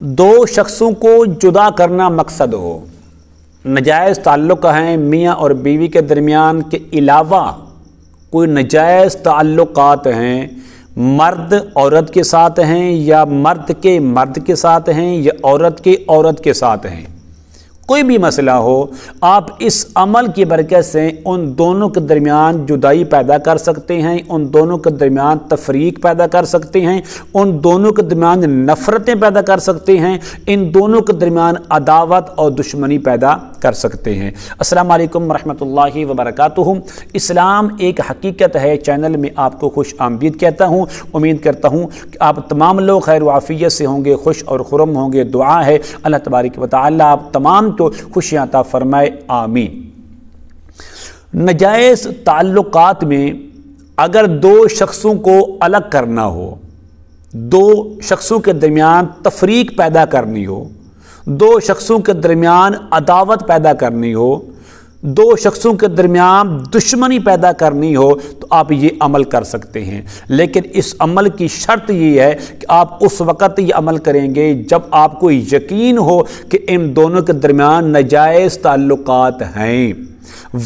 دو شخصوں کو جدا کرنا مقصد ہو، ناجائز تعلق ہیں میاں اور بیوی کے درمیان کے علاوہ کوئی ناجائز تعلقات ہیں، مرد عورت کے ساتھ ہیں یا مرد کے مرد کے ساتھ ہیں یا عورت کے عورت کے ساتھ ہیں، کوئی بھی مسئلہ ہو، آپ اس عمل کی برکت سے ان دونوں کے درمیان جدائی پیدا کر سکتے ہیں، ان دونوں کے درمیان تفریق پیدا کر سکتے ہیں، ان دونوں کے درمیان نفرتیں پیدا کر سکتے ہیں، ان دونوں کے درمیان عداوت اور دشمنی پیدا کر سکتے ہیں۔ السلام علیکم ورحمۃ اللہ وبرکاتہ۔ اسلام ایک حقیقت ہے چینل میں آپ کو خوش آمدید کہتا ہوں۔ امید کرتا ہوں کہ آپ تمام لوگ خیر و عافیت سے ہوں گے، خوش اور خرم ہوں گے۔ دعا ہے اللہ تبارک و تعالی آپ تمام کو خوشیاں عطا فرمائے، آمین۔ ناجائز تعلقات میں اگر دو شخصوں کو الگ کرنا ہو، دو شخصوں کے درمیان تفریق پیدا کرنی ہو، دو شخصوں کے درمیان عداوت پیدا کرنی ہو، دو شخصوں کے درمیان دشمنی پیدا کرنی ہو تو آپ یہ عمل کر سکتے ہیں، لیکن اس عمل کی شرط یہ ہے کہ آپ اس وقت یہ عمل کریں گے جب آپ کو یقین ہو کہ ان دونوں کے درمیان ناجائز تعلقات ہیں،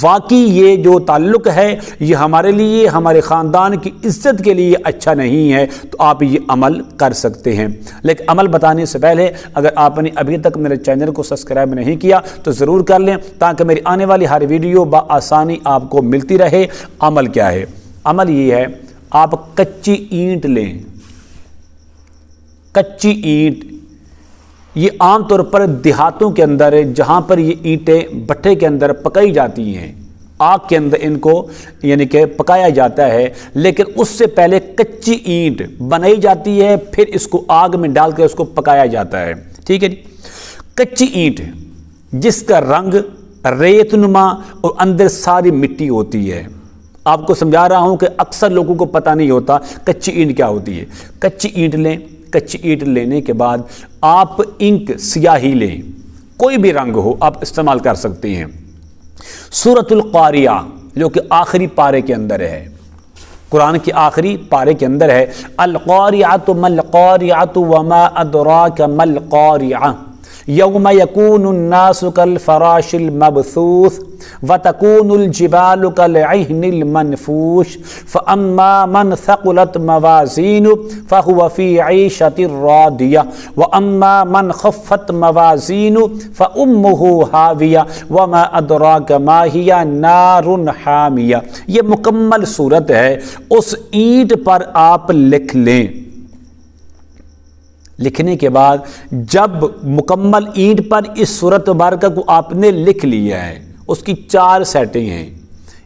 واقعی یہ جو تعلق ہے یہ ہمارے لیے، ہمارے خاندان کی عزت کے لیے اچھا نہیں ہے، تو آپ یہ عمل کر سکتے ہیں۔ لیکن عمل بتانے سے پہلے اگر آپ نے ابھی تک میرے چینل کو سبسکرائب نہیں کیا تو ضرور کر لیں تاکہ میری آنے والی ہر ویڈیو بآسانی آپ کو ملتی رہے۔ عمل کیا ہے؟ عمل یہ ہے، آپ کچی اینٹ لیں، کچی اینٹ، یہ عام طور پر دیہاتوں کے اندر جہاں پر یہ اینٹیں بھٹے کے اندر پکائی جاتی ہیں، آگ کے اندر ان کو یعنی کہ پکایا جاتا ہے، لیکن اس سے پہلے کچی اینٹ بنائی جاتی ہے، پھر اس کو آگ میں ڈال کر اس کو پکایا جاتا ہے، ٹھیک ہے جی۔ کچی اینٹ جس کا رنگ ریت نما اور اندر ساری مٹی ہوتی ہے، آپ کو سمجھا رہا ہوں کہ اکثر لوگوں کو پتہ نہیں ہوتا کچی اینٹ کیا ہوتی ہے۔ کچی اینٹ لیں، کچی اینٹ لینے کے بعد آپ انک سیاہی لیں، کوئی بھی رنگ ہو آپ استعمال کر سکتے ہیں۔ سورۃ القاریہ جو کہ آخری پارے کے اندر ہے، قرآن کی آخری پارے کے اندر ہے، القاریۃ ما القاریۃ وما ادراک ما القاریہ یوم یکون الناس کالفراش المبثوث وتكون الجبال كالعهن المنفوش فأما من ثقلت موازينه فهو في عيشة راضية وأما من خفت موازينه فأمه هاوية وما أدراك ما هي نار حامية۔ یہ مکمل صورت ہے، اس اینٹ پر آپ لکھ لیں۔ لکھنے کے بعد جب مکمل اینٹ پر اس سورت مبارکہ کو آپ نے لکھ لیا ہے، اس کی 4 سیٹیں ہیں،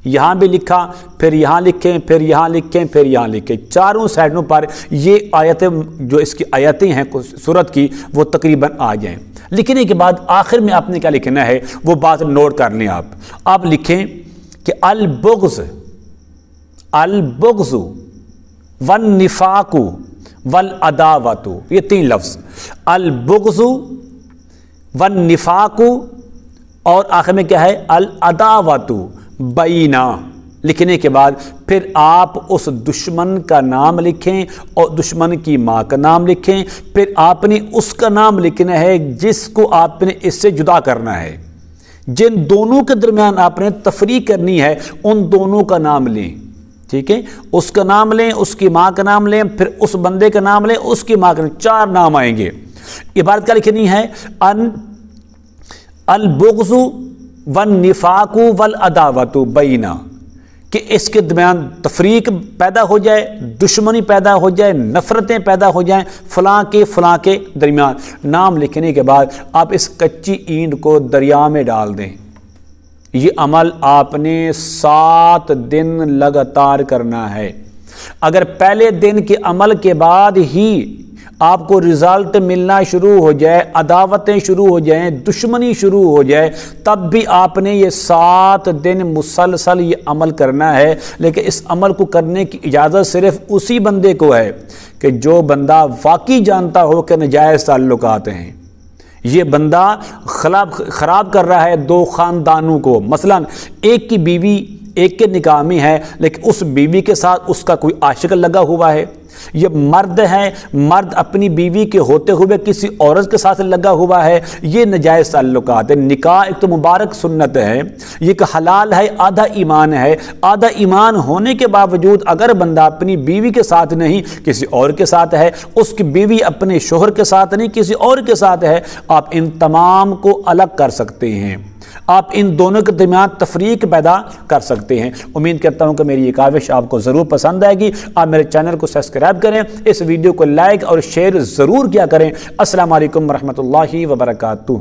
یہاں بھی لکھا، پھر یہاں لکھیں، پھر یہاں لکھیں، پھر یہاں لکھیں، چاروں سیٹوں پر یہ آیتیں جو اس کی آیتیں ہیں سورت کی وہ تقریباً آ جائیں۔ لکھنے کے بعد آخر میں آپ نے کیا لکھنا ہے وہ بات نوٹ کر لیں۔ آپ لکھیں کہ البغض والنفاق والعداوت، یہ 3 لفظ، البغض والنفاق اور آخر میں کیا ہے العداوت بینا۔ لکھنے کے بعد پھر آپ اس دشمن کا نام لکھیں اور دشمن کی ماں کا نام لکھیں، پھر آپ نے اس کا نام لکھنا ہے جس کو آپ نے اس سے جدا کرنا ہے، جن دونوں کے درمیان آپ نے تفریق کرنی ہے ان دونوں کا نام لیں، ٹھیک ہے، اس کا نام لیں، اس کی ماں کا نام لیں، پھر اس بندے کا نام لیں، اس کی ماں کا نام، 4 نام آئیں گے۔ عبارت کیا لکھنی ہے؟ البغض والنفاق والعداوت بینا، کہ اس کے درمیان تفریق پیدا ہو جائے، دشمنی پیدا ہو جائے، نفرتیں پیدا ہو جائیں فلاں کے درمیان۔ نام لکھنے کے بعد آپ اس کچی اینٹ کو دریا میں ڈال دیں۔ یہ عمل آپ نے 7 دن لگاتار کرنا ہے۔ اگر پہلے دن کے عمل کے بعد ہی آپ کو رزلٹ ملنا شروع ہو جائے، عداوتیں شروع ہو جائیں، دشمنی شروع ہو جائے، تب بھی آپ نے یہ 7 دن مسلسل یہ عمل کرنا ہے۔ لیکن اس عمل کو کرنے کی اجازت صرف اسی بندے کو ہے کہ جو بندہ واقعی جانتا ہو کہ ناجائز تعلقات ہیں، یہ بندہ خراب کر رہا ہے 2 خاندانوں کو، مثلا ایک کی بیوی ایک کے نکاح میں ہے لیکن اس بیوی کے ساتھ اس کا کوئی عاشق لگا ہوا ہے، یہ مرد ہے، مرد اپنی بیوی کے ہوتے ہوئے کسی عورت کے ساتھ لگا ہوا ہے، یہ ناجائز تعلقات ہے۔ نکاح ایک تو مبارک سنت ہے، یہ ایک حلال ہے، آدھا ایمان ہے۔ آدھا ایمان ہونے کے باوجود اگر بندہ اپنی بیوی کے ساتھ نہیں کسی اور کے ساتھ ہے، اس کی بیوی اپنے شوہر کے ساتھ نہیں کسی اور کے ساتھ ہے، آپ ان تمام کو الگ کر سکتے ہیں، آپ ان دونوں کے درمیان تفریق پیدا کر سکتے ہیں۔ امید کرتا ہوں کہ میری یہ کاوش آپ کو ضرور پسند آئے گی۔ آپ میرے چینل کو سبسکرائب کریں، اس ویڈیو کو لائک اور شیئر ضرور کیا کریں۔ السلام علیکم ورحمۃ اللہ وبرکاتہ۔